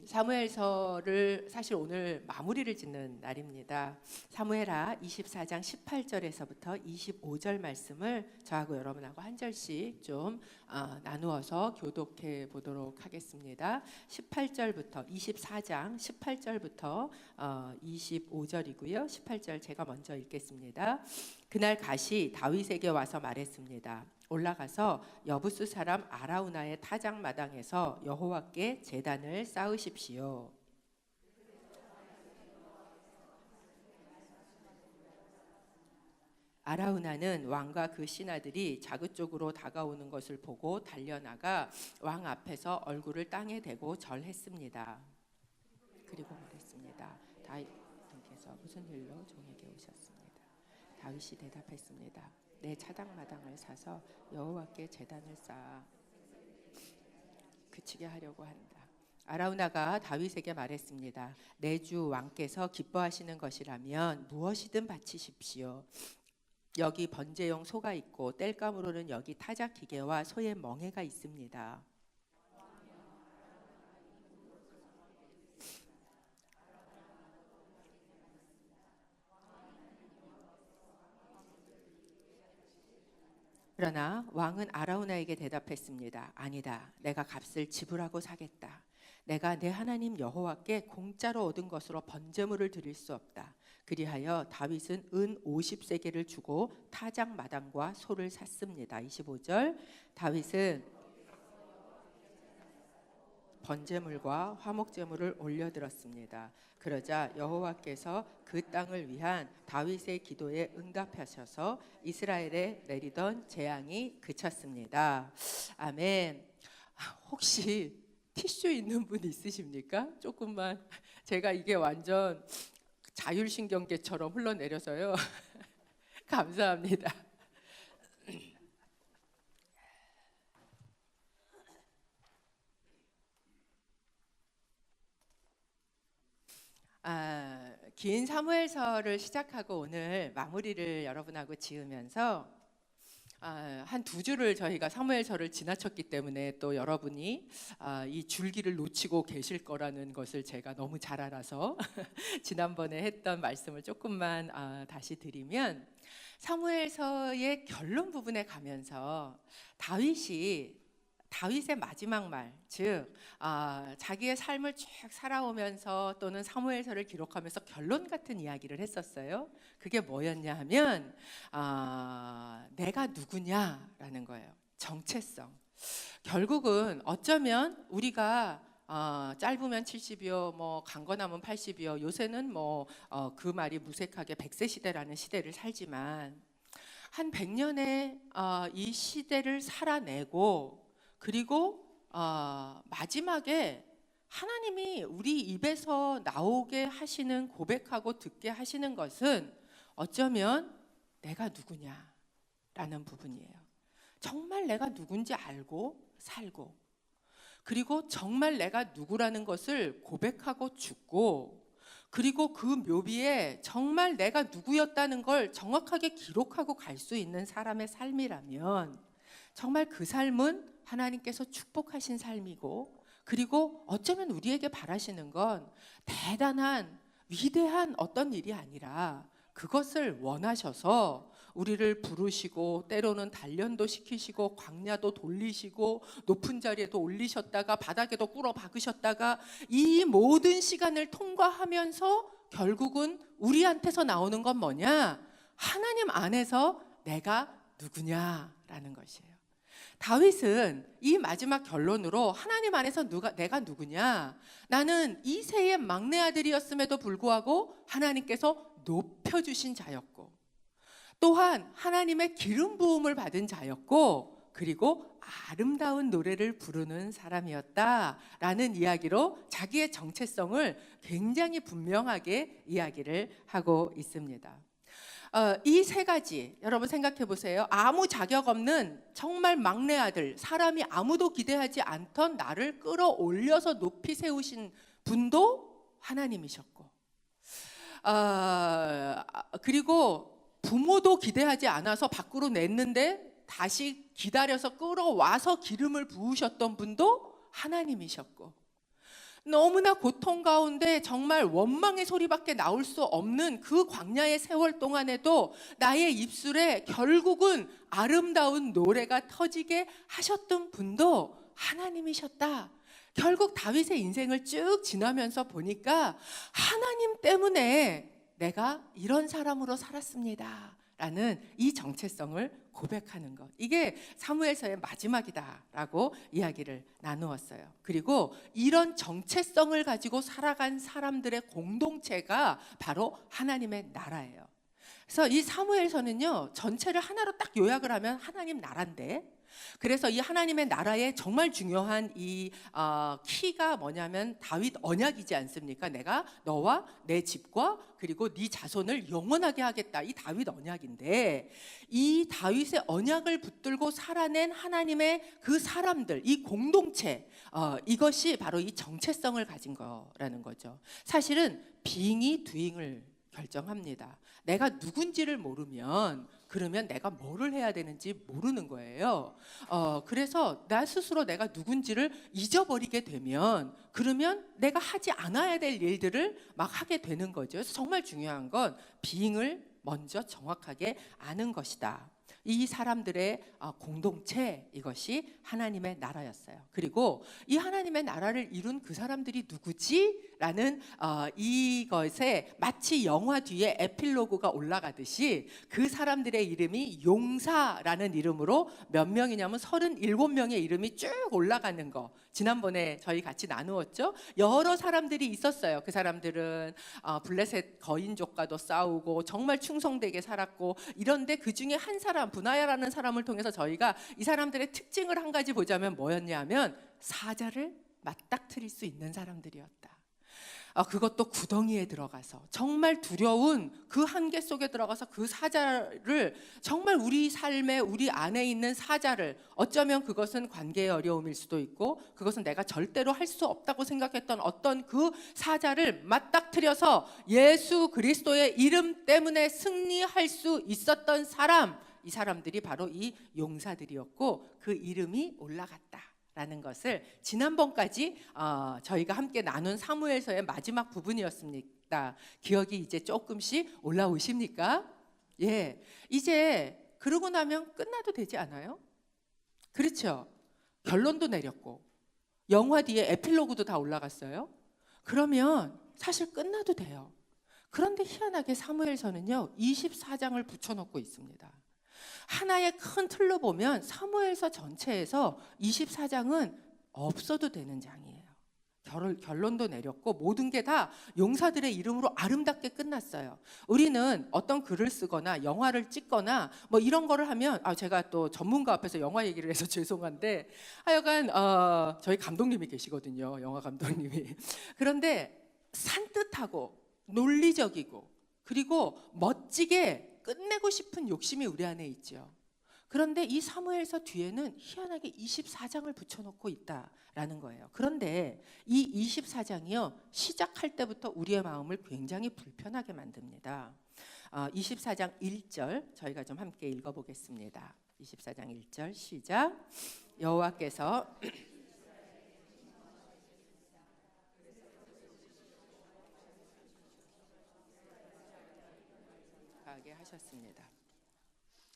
사무엘서를 사실 오늘 마무리를 짓는 날입니다. 사무엘하 24장 18절에서부터 25절 말씀을 저하고 여러분하고 한 절씩 좀 나누어서 교독해 보도록 하겠습니다. 18절부터 24장 18절부터 25절이고요. 18절 제가 먼저 읽겠습니다. 그날 갓이 다윗에게 와서 말했습니다. 올라가서 여부스 사람 아라우나의 타작 마당에서 여호와께 제단을 쌓으십시오. 아라우나는 왕과 그 신하들이 자그쪽으로 다가오는 것을 보고 달려나가 왕 앞에서 얼굴을 땅에 대고 절했습니다. 그리고 말했습니다. 다윗께서 무슨 일로 종에게 오셨습니다. 다윗이 대답했습니다. 내 차당마당을 사서 여호와께 제단을 쌓아 그치게 하려고 한다. 아라우나가 다윗에게 말했습니다. 내 주 왕께서 기뻐하시는 것이라면 무엇이든 바치십시오. 여기 번제용 소가 있고 땔감으로는 여기 타작 기계와 소의 멍에가 있습니다. 그러나 왕은 아라우나에게 대답했습니다. 아니다. 내가 값을 지불하고 사겠다. 내가 내 하나님 여호와께 공짜로 얻은 것으로 번제물을 드릴 수 없다. 그리하여 다윗은 은 50세겔을 주고 타작 마당과 소를 샀습니다. 25절 다윗은 번제물과 화목제물을 올려드렸습니다. 그러자 여호와께서 그 땅을 위한 다윗의 기도에 응답하셔서 이스라엘에 내리던 재앙이 그쳤습니다. 아멘. 혹시 티슈 있는 분 있으십니까? 조금만. 제가 이게 완전 자율신경계처럼 흘러내려서요. 감사합니다. 긴 사무엘서를 시작하고 오늘 마무리를 여러분하고 지으면서 한 두 주를 저희가 사무엘서를 지나쳤기 때문에 또 여러분이 이 줄기를 놓치고 계실 거라는 것을 제가 너무 잘 알아서 지난번에 했던 말씀을 조금만 다시 드리면, 사무엘서의 결론 부분에 가면서 다윗의 마지막 말, 즉 자기의 삶을 쭉 살아오면서 또는 사무엘서를 기록하면서 결론 같은 이야기를 했었어요. 그게 뭐였냐 하면 내가 누구냐라는 거예요. 정체성. 결국은 어쩌면 우리가 짧으면 70이요, 뭐 강건하면 80이요. 요새는 그 말이 무색하게 100세 시대라는 시대를 살지만 한 100년의 이 시대를 살아내고, 그리고 마지막에 하나님이 우리 입에서 나오게 하시는, 고백하고 듣게 하시는 것은 어쩌면 내가 누구냐라는 부분이에요. 정말 내가 누군지 알고 살고, 그리고 정말 내가 누구라는 것을 고백하고 죽고, 그리고 그 묘비에 정말 내가 누구였다는 걸 정확하게 기록하고 갈 수 있는 사람의 삶이라면 정말 그 삶은 하나님께서 축복하신 삶이고, 그리고 어쩌면 우리에게 바라시는 건 대단한 위대한 어떤 일이 아니라 그것을 원하셔서 우리를 부르시고, 때로는 단련도 시키시고, 광야도 돌리시고, 높은 자리에도 올리셨다가 바닥에도 꿇어 박으셨다가, 이 모든 시간을 통과하면서 결국은 우리한테서 나오는 건 뭐냐? 하나님 안에서 내가 누구냐라는 것이에요. 다윗은 이 마지막 결론으로 하나님 안에서 내가 누구냐? 나는 이새의 막내 아들이었음에도 불구하고 하나님께서 높여주신 자였고, 또한 하나님의 기름 부음을 받은 자였고, 그리고 아름다운 노래를 부르는 사람이었다라는 이야기로 자기의 정체성을 굉장히 분명하게 이야기를 하고 있습니다. 이 세 가지 여러분 생각해 보세요. 아무 자격 없는 정말 막내 아들, 사람이 아무도 기대하지 않던 나를 끌어올려서 높이 세우신 분도 하나님이셨고, 그리고 부모도 기대하지 않아서 밖으로 냈는데 다시 기다려서 끌어와서 기름을 부으셨던 분도 하나님이셨고, 너무나 고통 가운데 정말 원망의 소리밖에 나올 수 없는 그 광야의 세월 동안에도 나의 입술에 결국은 아름다운 노래가 터지게 하셨던 분도 하나님이셨다. 결국 다윗의 인생을 쭉 지나면서 보니까 하나님 때문에 내가 이런 사람으로 살았습니다 라는 이 정체성을 고백하는 것, 이게 사무엘서의 마지막이다라고 이야기를 나누었어요. 그리고 이런 정체성을 가지고 살아간 사람들의 공동체가 바로 하나님의 나라예요. 그래서 이 사무엘서는요, 전체를 하나로 딱 요약을 하면 하나님 나라인데, 그래서 이 하나님의 나라의 정말 중요한 이 키가 뭐냐면 다윗 언약이지 않습니까? 내가 너와 내 집과 그리고 네 자손을 영원하게 하겠다, 이 다윗 언약인데, 이 다윗의 언약을 붙들고 살아낸 하나님의 그 사람들, 이 공동체, 이것이 바로 이 정체성을 가진 거라는 거죠. 사실은 빙이 두잉을 결정합니다. 내가 누군지를 모르면 그러면 내가 뭐를 해야 되는지 모르는 거예요. 그래서 나 스스로 내가 누군지를 잊어버리게 되면 그러면 내가 하지 않아야 될 일들을 막 하게 되는 거죠. 그래서 정말 중요한 건 비잉을 먼저 정확하게 아는 것이다. 이 사람들의 공동체, 이것이 하나님의 나라였어요. 그리고 이 하나님의 나라를 이룬 그 사람들이 누구지? 라는 이것에 마치 영화 뒤에 에필로그가 올라가듯이 그 사람들의 이름이 용사라는 이름으로 몇 명이냐면 37명의 이름이 쭉 올라가는 거, 지난번에 저희 같이 나누었죠. 여러 사람들이 있었어요. 그 사람들은 블레셋 거인족과도 싸우고 정말 충성되게 살았고, 이런데 그 중에 한 사람, 분하야라는 사람을 통해서 저희가 이 사람들의 특징을 한 가지 보자면 뭐였냐면 사자를 맞닥뜨릴 수 있는 사람들이었다. 그것도 구덩이에 들어가서 정말 두려운 그 한계 속에 들어가서 그 사자를, 정말 우리 삶에 우리 안에 있는 사자를, 어쩌면 그것은 관계의 어려움일 수도 있고 그것은 내가 절대로 할 수 없다고 생각했던 어떤 그 사자를 맞닥뜨려서 예수 그리스도의 이름 때문에 승리할 수 있었던 사람, 이 사람들이 바로 이 용사들이었고 그 이름이 올라갔다 라는 것을 지난번까지 저희가 함께 나눈 사무엘서의 마지막 부분이었습니다. 기억이 이제 조금씩 올라오십니까? 예, 이제 그러고 나면 끝나도 되지 않아요? 그렇죠? 결론도 내렸고 영화 뒤에 에필로그도 다 올라갔어요. 그러면 사실 끝나도 돼요. 그런데 희한하게 사무엘서는요 24장을 붙여놓고 있습니다. 하나의 큰 틀로 보면 사무엘서 전체에서 24장은 없어도 되는 장이에요. 결론도 내렸고 모든 게 다 용사들의 이름으로 아름답게 끝났어요. 우리는 어떤 글을 쓰거나 영화를 찍거나 뭐 이런 거를 하면, 제가 또 전문가 앞에서 영화 얘기를 해서 죄송한데, 하여간 저희 감독님이 계시거든요, 영화 감독님이. 그런데 산뜻하고 논리적이고 그리고 멋지게 끝내고 싶은 욕심이 우리 안에 있죠. 그런데 이 사무엘서 뒤에는 희한하게 24장을 붙여놓고 있다라는 거예요. 그런데 이 24장이요 시작할 때부터 우리의 마음을 굉장히 불편하게 만듭니다. 24장 1절 저희가 좀 함께 읽어보겠습니다. 24장 1절 시작. 여호와께서 하셨습니다.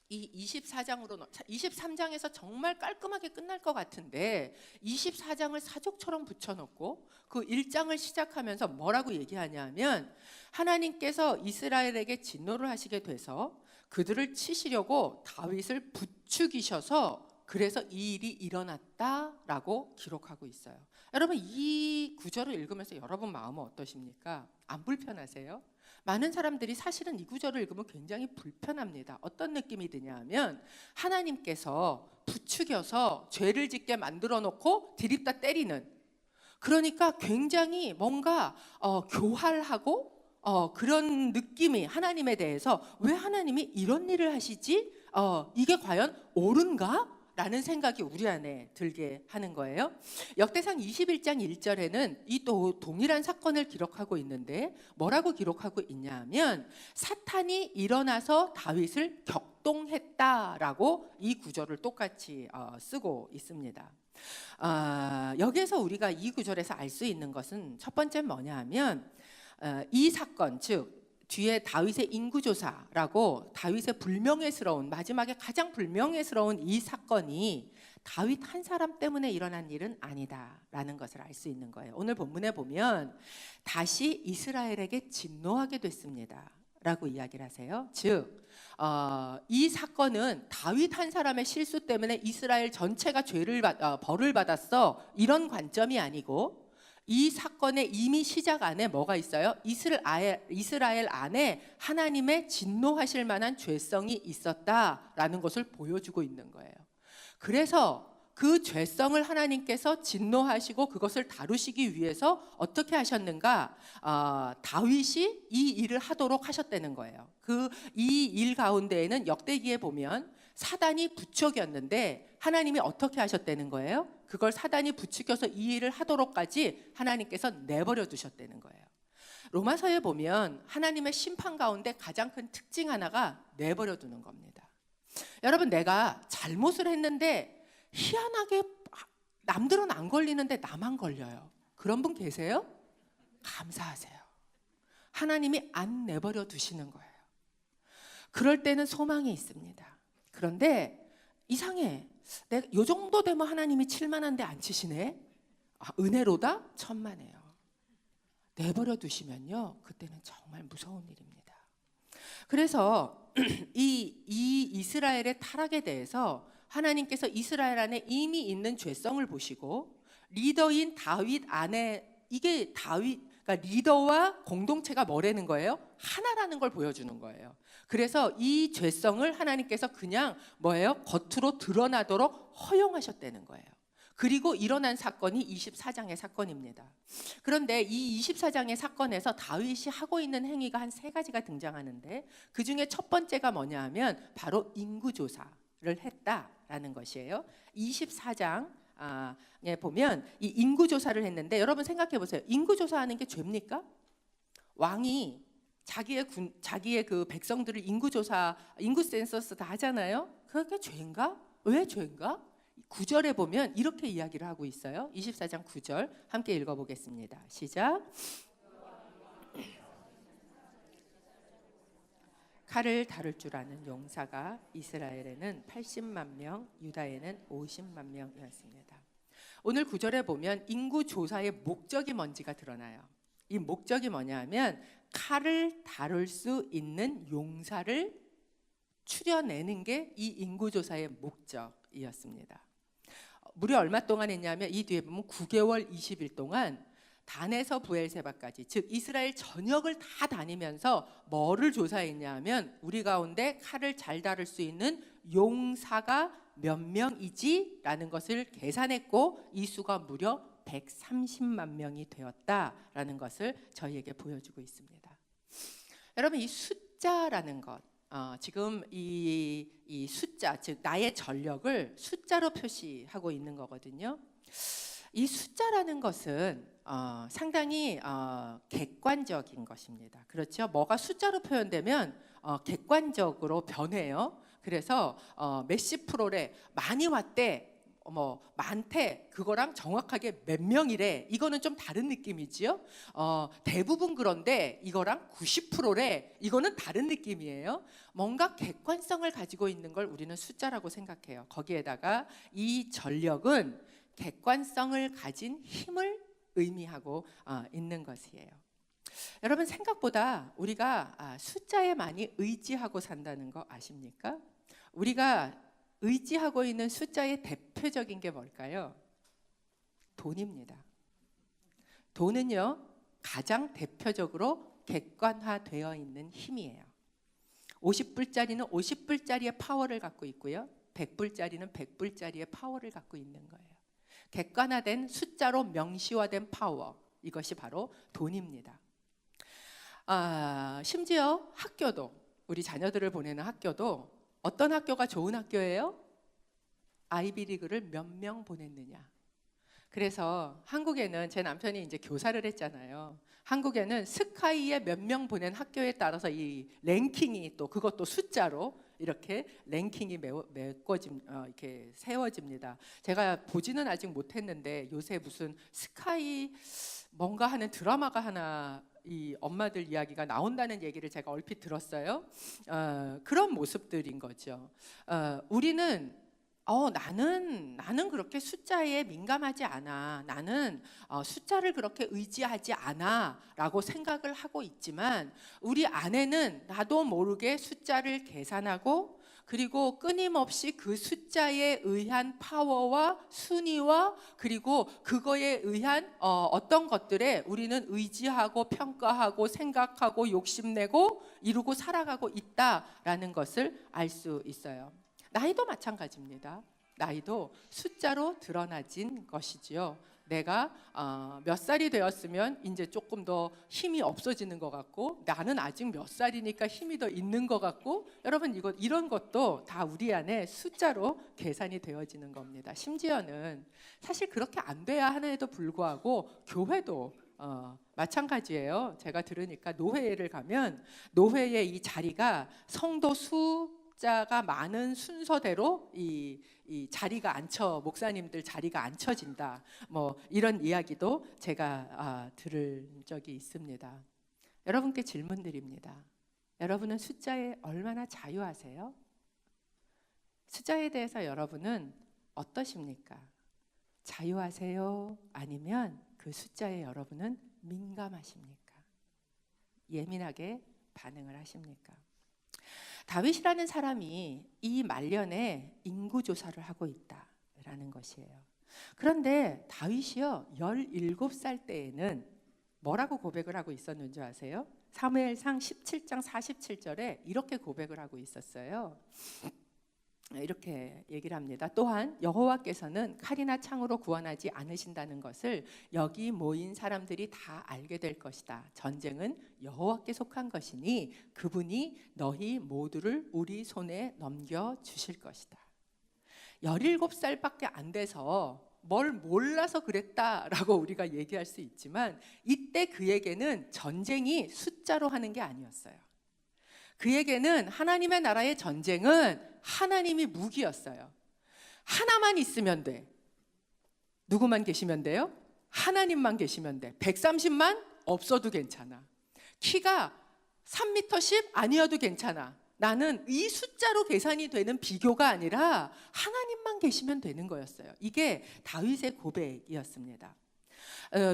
이 24장으로 23장에서 정말 깔끔하게 끝날 것 같은데 24장을 사족처럼 붙여놓고 그 1장을 시작하면서 뭐라고 얘기하냐면, 하나님께서 이스라엘에게 진노를 하시게 돼서 그들을 치시려고 다윗을 부추기셔서 그래서 이 일이 일어났다라고 기록하고 있어요. 여러분, 이 구절을 읽으면서 여러분 마음은 어떠십니까? 안 불편하세요? 많은 사람들이 사실은 이 구절을 읽으면 굉장히 불편합니다. 어떤 느낌이 드냐면 하나님께서 부추겨서 죄를 짓게 만들어 놓고 디립다 때리는, 그러니까 굉장히 뭔가 교활하고 그런 느낌이 하나님에 대해서, 왜 하나님이 이런 일을 하시지? 이게 과연 옳은가? 라는 생각이 우리 안에 들게 하는 거예요. 역대상 21장 1절에는 이 또 동일한 사건을 기록하고 있는데 뭐라고 기록하고 있냐 하면 사탄이 일어나서 다윗을 격동했다라고 이 구절을 똑같이 쓰고 있습니다. 여기에서 우리가 이 구절에서 알 수 있는 것은 첫 번째 뭐냐 하면 이 사건, 즉 뒤에 다윗의 인구조사라고 다윗의 불명예스러운, 마지막에 가장 불명예스러운 이 사건이 다윗 한 사람 때문에 일어난 일은 아니다라는 것을 알 수 있는 거예요. 오늘 본문에 보면 다시 이스라엘에게 진노하게 됐습니다 라고 이야기를 하세요. 즉 이 사건은 다윗 한 사람의 실수 때문에 이스라엘 전체가 벌을 받았어, 이런 관점이 아니고 이 사건의 이미 시작 안에 뭐가 있어요? 이스라엘 안에 하나님의 진노하실 만한 죄성이 있었다라는 것을 보여주고 있는 거예요. 그래서 그 죄성을 하나님께서 진노하시고 그것을 다루시기 위해서 어떻게 하셨는가? 다윗이 이 일을 하도록 하셨다는 거예요. 이 일 가운데에는 역대기에 보면 사단이 부척이었는데 하나님이 어떻게 하셨다는 거예요? 그걸 사단이 부추겨서 이 일을 하도록까지 하나님께서 내버려 두셨다는 거예요. 로마서에 보면 하나님의 심판 가운데 가장 큰 특징 하나가 내버려 두는 겁니다. 여러분, 내가 잘못을 했는데 희한하게 남들은 안 걸리는데 나만 걸려요. 그런 분 계세요? 감사하세요. 하나님이 안 내버려 두시는 거예요. 그럴 때는 소망이 있습니다. 그런데 이상해. 내가 요 정도 되면 하나님이 칠만한데 안 치시네. 은혜로다? 천만에요. 내버려 두시면요, 그때는 정말 무서운 일입니다. 그래서 이 이스라엘의 타락에 대해서 하나님께서 이스라엘 안에 이미 있는 죄성을 보시고 리더인 다윗 안에, 이게 그러니까 리더와 공동체가 뭐라는 거예요? 하나라는 걸 보여주는 거예요. 그래서 이 죄성을 하나님께서 그냥 뭐예요? 겉으로 드러나도록 허용하셨다는 거예요. 그리고 일어난 사건이 24장의 사건입니다. 그런데 이 24장의 사건에서 다윗이 하고 있는 행위가 한 3가지가 등장하는데 그 중에 첫 번째가 뭐냐 하면 바로 인구조사를 했다라는 것이에요. 24장에 보면 이 인구조사를 했는데 여러분 생각해 보세요. 인구조사하는 게 죄입니까? 왕이 자기의 그 백성들을 인구 센서스 다 하잖아요. 그게 죄인가? 왜 죄인가? 9절에 보면 이렇게 이야기를 하고 있어요. 24장 9절 함께 읽어보겠습니다. 시작. 칼을 다룰 줄 아는 용사가 이스라엘에는 80만 명, 유다에는 50만 명이었습니다. 오늘 9절에 보면 인구조사의 목적이 뭔지가 드러나요. 이 목적이 뭐냐 하면 칼을 다룰 수 있는 용사를 추려내는 게 이 인구조사의 목적이었습니다. 무려 얼마 동안 했냐면 이 뒤에 보면 9개월 20일 동안 단에서 부엘세바까지, 즉 이스라엘 전역을 다 다니면서 뭐를 조사했냐 하면 우리 가운데 칼을 잘 다룰 수 있는 용사가 몇 명이지? 라는 것을 계산했고 이 수가 무려 130만 명이 되었다라는 것을 저희에게 보여주고 있습니다. 여러분, 이 숫자라는 것, 지금 이 숫자, 즉 나의 전력을 숫자로 표시하고 있는 거거든요. 이 숫자라는 것은 상당히 객관적인 것입니다. 그렇죠? 뭐가 숫자로 표현되면 객관적으로 변해요. 그래서 몇십 프로래, 많이 왔대, 많대, 그거랑 정확하게 몇 명이래, 이거는 좀 다른 느낌이지요. 대부분 그런데 이거랑 90%래, 이거는 다른 느낌이에요. 뭔가 객관성을 가지고 있는 걸 우리는 숫자라고 생각해요. 거기에다가 이 전력은 객관성을 가진 힘을 의미하고 있는 것이에요. 여러분, 생각보다 우리가 숫자에 많이 의지하고 산다는 거 아십니까? 우리가 의지하고 있는 숫자의 대표적인 게 뭘까요? 돈입니다. 돈은요, 가장 대표적으로 객관화되어 있는 힘이에요. 50불짜리는 50불짜리의 파워를 갖고 있고요, 100불짜리는 100불짜리의 파워를 갖고 있는 거예요. 객관화된 숫자로 명시화된 파워, 이것이 바로 돈입니다. 심지어 학교도, 우리 자녀들을 보내는 학교도 어떤 학교가 좋은 학교예요? 아이비리그를 몇 명 보냈느냐. 그래서 한국에는 제 남편이 이제 교사를 했잖아요. 한국에는 스카이에 몇 명 보낸 학교에 따라서 이 랭킹이 또 그것도 숫자로 이렇게 랭킹이 이렇게 세워집니다. 제가 보지는 아직 못했는데 요새 무슨 스카이 뭔가 하는 드라마가 하나 이 엄마들 이야기가 나온다는 얘기를 제가 얼핏 들었어요. 그런 모습들인 거죠. 우리는 나는 그렇게 숫자에 민감하지 않아. 나는 숫자를 그렇게 의지하지 않아라고 생각을 하고 있지만 우리 안에는 나도 모르게 숫자를 계산하고 그리고 끊임없이 그 숫자에 의한 파워와 순위와 그리고 그거에 의한 어떤 것들에 우리는 의지하고 평가하고 생각하고 욕심내고 이루고 살아가고 있다라는 것을 알 수 있어요. 나이도 마찬가지입니다. 나이도 숫자로 드러나진 것이지요. 내가 몇 살이 되었으면 이제 조금 더 힘이 없어지는 것 같고 나는 아직 몇 살이니까 힘이 더 있는 것 같고 여러분 이런 것도 다 우리 안에 숫자로 계산이 되어지는 겁니다. 심지어는 사실 그렇게 안 돼야 하는데도 불구하고 교회도 마찬가지예요. 제가 들으니까 노회를 가면 노회의 이 자리가 성도 숫자가 많은 순서대로 이 자리가 목사님들 자리가 앉혀진다. 뭐 이런 이야기도 제가 들은 적이 있습니다. 여러분께 질문 드립니다. 여러분은 숫자에 얼마나 자유하세요? 숫자에 대해서 여러분은 어떠십니까? 자유하세요? 아니면 그 숫자에 여러분은 민감하십니까? 예민하게 반응을 하십니까? 다윗이라는 사람이 이 말년에 인구조사를 하고 있다라는 것이에요. 그런데 다윗이요 17살 때에는 뭐라고 고백을 하고 있었는지 아세요? 사무엘상 17장 47절에 이렇게 고백을 하고 있었어요. 이렇게 얘기를 합니다. 또한 여호와께서는 칼이나 창으로 구원하지 않으신다는 것을 여기 모인 사람들이 다 알게 될 것이다. 전쟁은 여호와께 속한 것이니 그분이 너희 모두를 우리 손에 넘겨주실 것이다. 17살밖에 안 돼서 뭘 몰라서 그랬다라고 우리가 얘기할 수 있지만 이때 그에게는 전쟁이 숫자로 하는 게 아니었어요. 그에게는 하나님의 나라의 전쟁은 하나님이 무기였어요. 하나만 있으면 돼. 누구만 계시면 돼요? 하나님만 계시면 돼. 130만 없어도 괜찮아. 키가 3m 10 아니어도 괜찮아. 나는 이 숫자로 계산이 되는 비교가 아니라 하나님만 계시면 되는 거였어요. 이게 다윗의 고백이었습니다.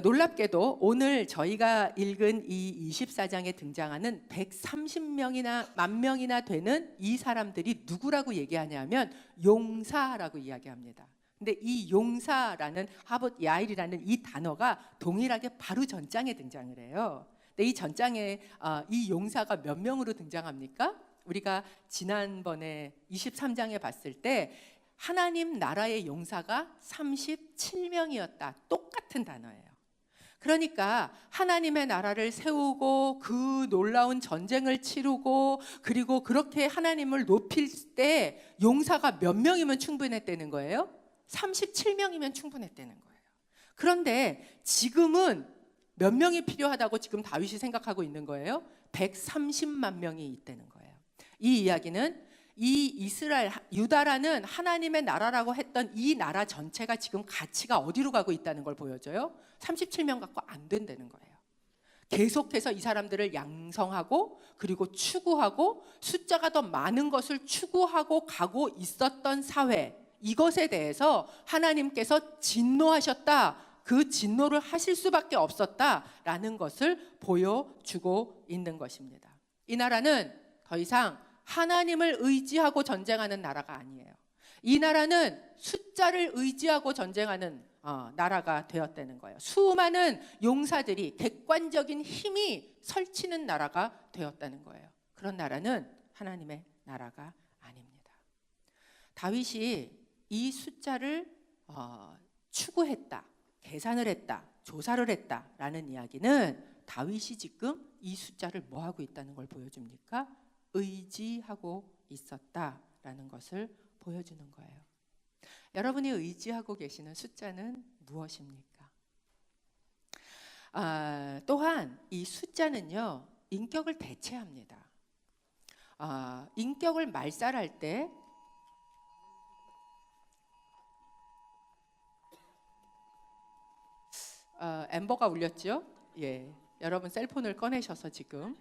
놀랍게도 오늘 저희가 읽은 이 24장에 등장하는 130명이나 만 명이나 되는 이 사람들이 누구라고 얘기하냐면 용사라고 이야기합니다. 근데 이 용사라는 하봇 야일이라는 이 단어가 동일하게 바로 전장에 등장을 해요. 근데 이 전장에 이 용사가 몇 명으로 등장합니까? 우리가 지난번에 23장에 봤을 때 하나님 나라의 용사가 37명이었다. 똑같은 단어예요. 그러니까 하나님의 나라를 세우고 그 놀라운 전쟁을 치르고 그리고 그렇게 하나님을 높일 때 용사가 몇 명이면 충분했다는 거예요? 37명이면 충분했다는 거예요. 그런데 지금은 몇 명이 필요하다고 지금 다윗이 생각하고 있는 거예요? 130만 명이 있다는 거예요. 이 이야기는 이 이스라엘, 유다라는 하나님의 나라라고 했던 이 나라 전체가 지금 가치가 어디로 가고 있다는 걸 보여줘요. 37명 갖고 안 된다는 거예요. 계속해서 이 사람들을 양성하고 그리고 추구하고 숫자가 더 많은 것을 추구하고 가고 있었던 사회, 이것에 대해서 하나님께서 진노하셨다. 그 진노를 하실 수밖에 없었다라는 것을 보여주고 있는 것입니다. 이 나라는 더 이상 하나님을 의지하고 전쟁하는 나라가 아니에요. 이 나라는 숫자를 의지하고 전쟁하는 나라가 되었다는 거예요. 수많은 용사들이 객관적인 힘이 설치는 나라가 되었다는 거예요. 그런 나라는 하나님의 나라가 아닙니다. 다윗이 이 숫자를 추구했다, 계산을 했다, 조사를 했다라는 이야기는 다윗이 지금 이 숫자를 뭐 하고 있다는 걸 보여줍니까? 의지하고 있었다라는 것을 보여주는 거예요. 여러분이 의지하고 계시는 숫자는 무엇입니까? 또한 이 숫자는요, 인격을 대체합니다. 인격을 말살할 때 엠버가 울렸죠? 예, 여러분 셀폰을 꺼내셔서 지금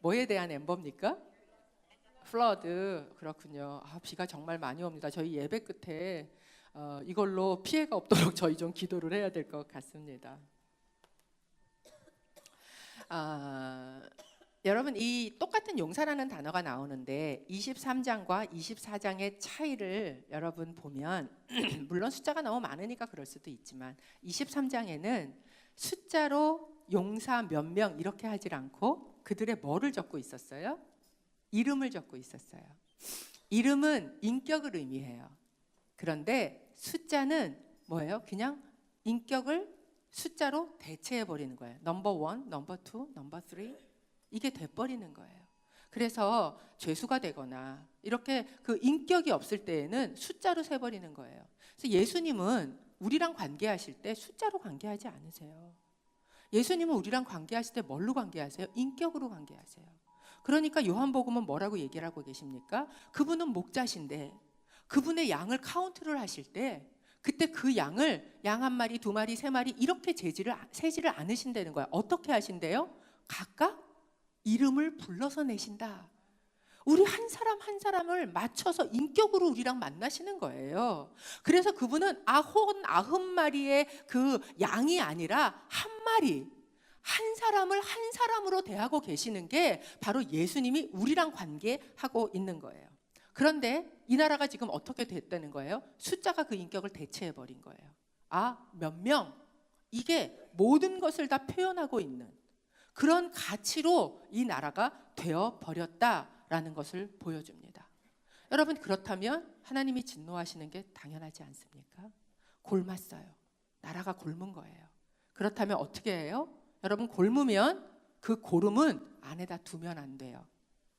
뭐에 대한 엠버입니까? 플러드. 그렇군요. 비가 정말 많이 옵니다. 저희 예배 끝에 이걸로 피해가 없도록 저희 좀 기도를 해야 될 것 같습니다. 여러분, 이 똑같은 용사라는 단어가 나오는데 23장과 24장의 차이를 여러분 보면 물론 숫자가 너무 많으니까 그럴 수도 있지만 23장에는 숫자로 용사 몇 명 이렇게 하질 않고 그들의 뭐를 적고 있었어요? 이름을 적고 있었어요. 이름은 인격을 의미해요. 그런데 숫자는 뭐예요? 그냥 인격을 숫자로 대체해버리는 거예요. 넘버 1, 넘버 2, 넘버 3 이게 돼버리는 거예요. 그래서 죄수가 되거나 이렇게 그 인격이 없을 때에는 숫자로 세버리는 거예요. 그래서 예수님은 우리랑 관계하실 때 숫자로 관계하지 않으세요. 예수님은 우리랑 관계하실 때 뭘로 관계하세요? 인격으로 관계하세요. 그러니까 요한복음은 뭐라고 얘기를 하고 계십니까? 그분은 목자신데 그분의 양을 카운트를 하실 때 그때 그 양을 양 한 마리, 두 마리, 세 마리 이렇게 세지를 않으신다는 거야. 어떻게 하신대요? 각각 이름을 불러서 내신다. 우리 한 사람 한 사람을 맞춰서 인격으로 우리랑 만나시는 거예요. 그래서 그분은 90마리의 그 양이 아니라 한 마리, 한 사람을 한 사람으로 대하고 계시는 게 바로 예수님이 우리랑 관계하고 있는 거예요. 그런데 이 나라가 지금 어떻게 됐다는 거예요? 숫자가 그 인격을 대체해버린 거예요. 몇 명, 이게 모든 것을 다 표현하고 있는 그런 가치로 이 나라가 되어버렸다라는 것을 보여줍니다. 여러분, 그렇다면 하나님이 진노하시는 게 당연하지 않습니까? 곪았어요. 나라가 곪은 거예요. 그렇다면 어떻게 해요? 여러분, 곪으면 그 고름은 안에다 두면 안 돼요.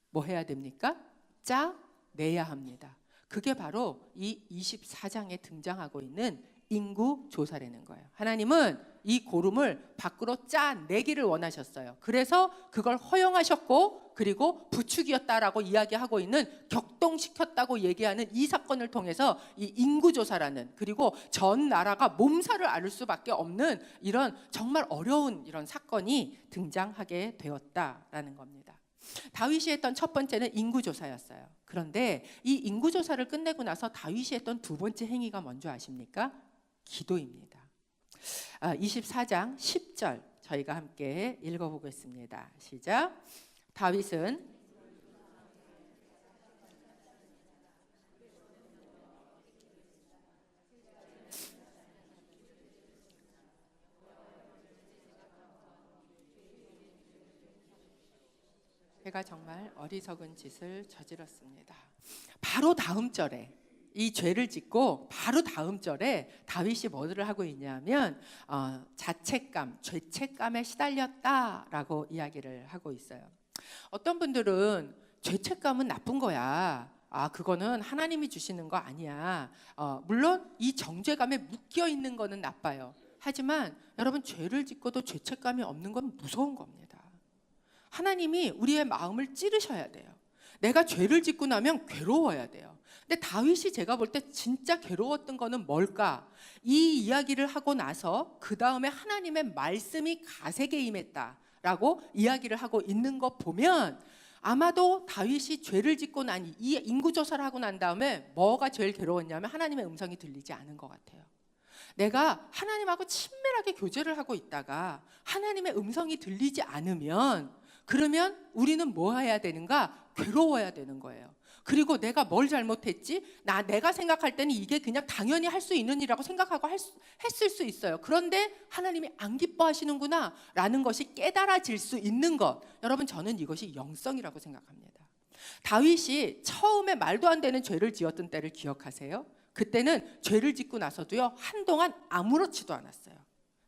뭐 해야 됩니까? 짜내야 합니다. 그게 바로 이 24장에 등장하고 있는 인구조사라는 거예요. 하나님은 이 고름을 밖으로 짜내기를 원하셨어요. 그래서 그걸 허용하셨고 그리고 부축이었다라고 이야기하고 있는 격동시켰다고 얘기하는 이 사건을 통해서 이 인구조사라는 그리고 전 나라가 몸살을 앓을 수밖에 없는 이런 정말 어려운 이런 사건이 등장하게 되었다라는 겁니다. 다윗이 했던 첫 번째는 인구조사였어요. 그런데 이 인구조사를 끝내고 나서 다윗이 했던 두 번째 행위가 뭔지 아십니까? 기도입니다. 24장 10절 저희가 함께 읽어보겠습니다. 시작. 다윗은 제가 정말 어리석은 짓을 저질렀습니다. 바로 다음 절에 이 죄를 짓고 바로 다음 절에 다윗이 뭐를 하고 있냐면 자책감, 죄책감에 시달렸다라고 이야기를 하고 있어요. 어떤 분들은 죄책감은 나쁜 거야. 그거는 하나님이 주시는 거 아니야. 물론 이 정죄감에 묶여 있는 거는 나빠요. 하지만 여러분, 죄를 짓고도 죄책감이 없는 건 무서운 겁니다. 하나님이 우리의 마음을 찌르셔야 돼요. 내가 죄를 짓고 나면 괴로워야 돼요. 근데 다윗이 제가 볼 때 진짜 괴로웠던 거는 뭘까? 이 이야기를 하고 나서 그 다음에 하나님의 말씀이 가세게 임했다라고 이야기를 하고 있는 거 보면 아마도 다윗이 죄를 짓고 난 이 인구조사를 하고 난 다음에 뭐가 제일 괴로웠냐면 하나님의 음성이 들리지 않은 것 같아요. 내가 하나님하고 친밀하게 교제를 하고 있다가 하나님의 음성이 들리지 않으면 그러면 우리는 뭐 해야 되는가? 괴로워야 되는 거예요. 그리고 내가 뭘 잘못했지? 내가 생각할 때는 이게 그냥 당연히 할 수 있는 일이라고 생각하고 했을 수 있어요. 그런데 하나님이 안 기뻐하시는구나 라는 것이 깨달아질 수 있는 것. 여러분, 저는 이것이 영성이라고 생각합니다. 다윗이 처음에 말도 안 되는 죄를 지었던 때를 기억하세요? 그때는 죄를 짓고 나서도요, 한동안 아무렇지도 않았어요.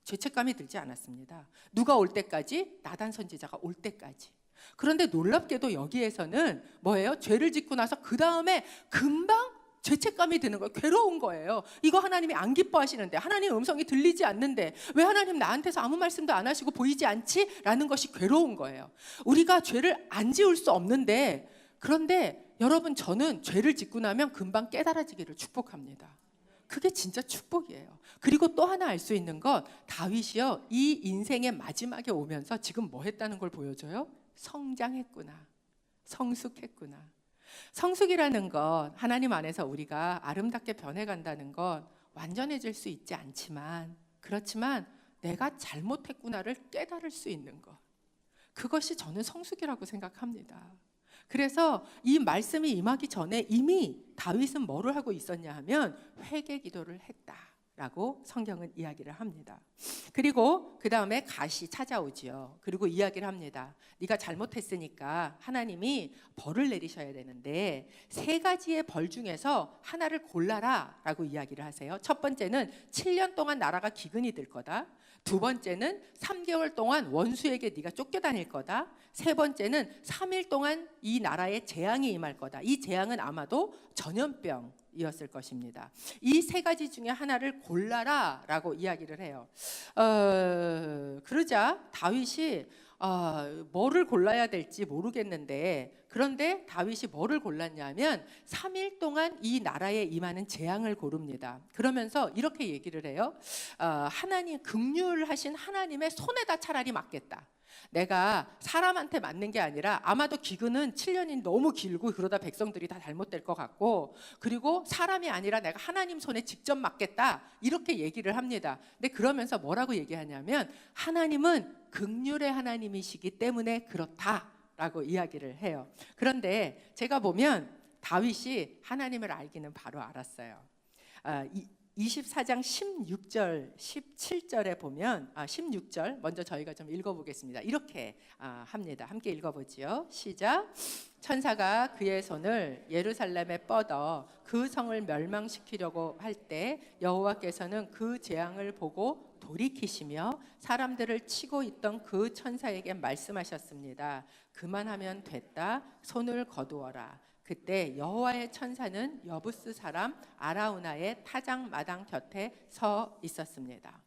죄책감이 들지 않았습니다. 누가 올 때까지? 나단 선지자가 올 때까지. 그런데 놀랍게도 여기에서는 뭐예요? 죄를 짓고 나서 그 다음에 금방 죄책감이 드는 거예요. 괴로운 거예요. 이거 하나님이 안 기뻐하시는데, 하나님 음성이 들리지 않는데 왜 하나님 나한테서 아무 말씀도 안 하시고 보이지 않지? 라는 것이 괴로운 거예요. 우리가 죄를 안 지을 수 없는데, 그런데 여러분, 저는 죄를 짓고 나면 금방 깨달아지기를 축복합니다. 그게 진짜 축복이에요. 그리고 또 하나 알 수 있는 건, 다윗이요, 이 인생의 마지막에 오면서 지금 뭐 했다는 걸 보여줘요? 성장했구나, 성숙했구나. 성숙이라는 것, 하나님 안에서 우리가 아름답게 변해간다는 건 완전해질 수 있지 않지만, 그렇지만 내가 잘못했구나를 깨달을 수 있는 것, 그것이 저는 성숙이라고 생각합니다. 그래서 이 말씀이 임하기 전에 이미 다윗은 뭐를 하고 있었냐 하면 회개 기도를 했다라고 성경은 이야기를 합니다. 그리고 그 다음에 갓이 찾아오지요. 그리고 이야기를 합니다. 네가 잘못했으니까 하나님이 벌을 내리셔야 되는데 3가지의 벌 중에서 하나를 골라라 라고 이야기를 하세요. 첫 번째는 7년 동안 나라가 기근이 될 거다. 2번째는 3개월 동안 원수에게 네가 쫓겨다닐 거다. 3번째는 3일 동안 이 나라에 재앙이 임할 거다. 이 재앙은 아마도 전염병이었을 것입니다. 이 3가지 중에 하나를 골라라 라고 이야기를 해요. 그러자 다윗이 뭐를 골라야 될지 모르겠는데, 그런데 다윗이 뭐를 골랐냐면 3일 동안 이 나라에 임하는 재앙을 고릅니다. 그러면서 이렇게 얘기를 해요. 하나님, 긍휼하신 하나님의 손에다 차라리 맡겠다. 내가 사람한테 맞는 게 아니라, 아마도 기근은 7년이 너무 길고 그러다 백성들이 다 잘못될 것 같고, 그리고 사람이 아니라 내가 하나님 손에 직접 맡겠다, 이렇게 얘기를 합니다. 근데 그러면서 뭐라고 얘기하냐면, 하나님은 긍휼의 하나님이시기 때문에 그렇다라고 이야기를 해요. 그런데 제가 보면 다윗이 하나님을 알기는 바로 알았어요. 24장 16절, 17절에 보면 16절 먼저 저희가 좀 읽어보겠습니다. 이렇게 합니다. 함께 읽어보지요. 시작. 천사가 그의 손을 예루살렘에 뻗어 그 성을 멸망시키려고 할 때 여호와께서는 그 재앙을 보고 돌이키시며 사람들을 치고 있던 그 천사에게 말씀하셨습니다. 그만하면 됐다. 손을 거두어라. 그때 여호와의 천사는 여부스 사람 아라우나의 타작 마당 곁에 서 있었습니다.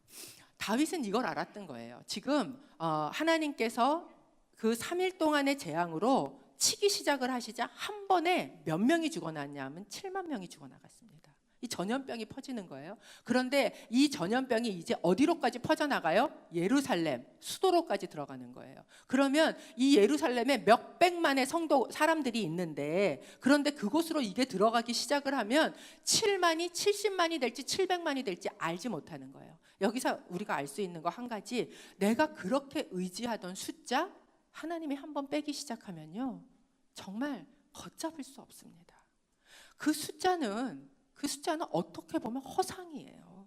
다윗은 이걸 알았던 거예요. 지금 하나님께서 그 3일 동안의 재앙으로 치기 시작을 하시자 한 번에 몇 명이 죽어났냐면 7만 명이 죽어나갔습니다. 이 전염병이 퍼지는 거예요. 그런데 이 전염병이 이제 어디로까지 퍼져나가요? 예루살렘 수도로까지 들어가는 거예요. 그러면 이 예루살렘에 몇백만의 성도 사람들이 있는데, 그런데 그곳으로 이게 들어가기 시작을 하면 7만이 70만이 될지 700만이 될지 알지 못하는 거예요. 여기서 우리가 알 수 있는 거 한 가지, 내가 그렇게 의지하던 숫자 하나님이 한번 빼기 시작하면요, 정말 걷잡을 수 없습니다. 그 숫자는 어떻게 보면 허상이에요.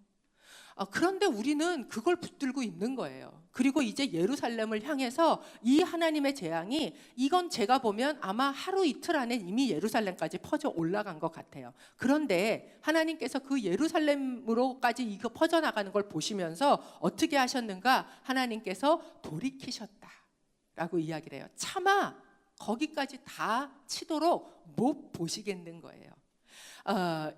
그런데 우리는 그걸 붙들고 있는 거예요. 그리고 이제 예루살렘을 향해서 이 하나님의 재앙이, 이건 제가 보면 아마 하루 이틀 안에 이미 예루살렘까지 퍼져 올라간 것 같아요. 그런데 하나님께서 그 예루살렘으로까지 이거 퍼져나가는 걸 보시면서 어떻게 하셨는가? 하나님께서 돌이키셨다라고 이야기를 해요. 차마 거기까지 다 치도록 못 보시겠는 거예요.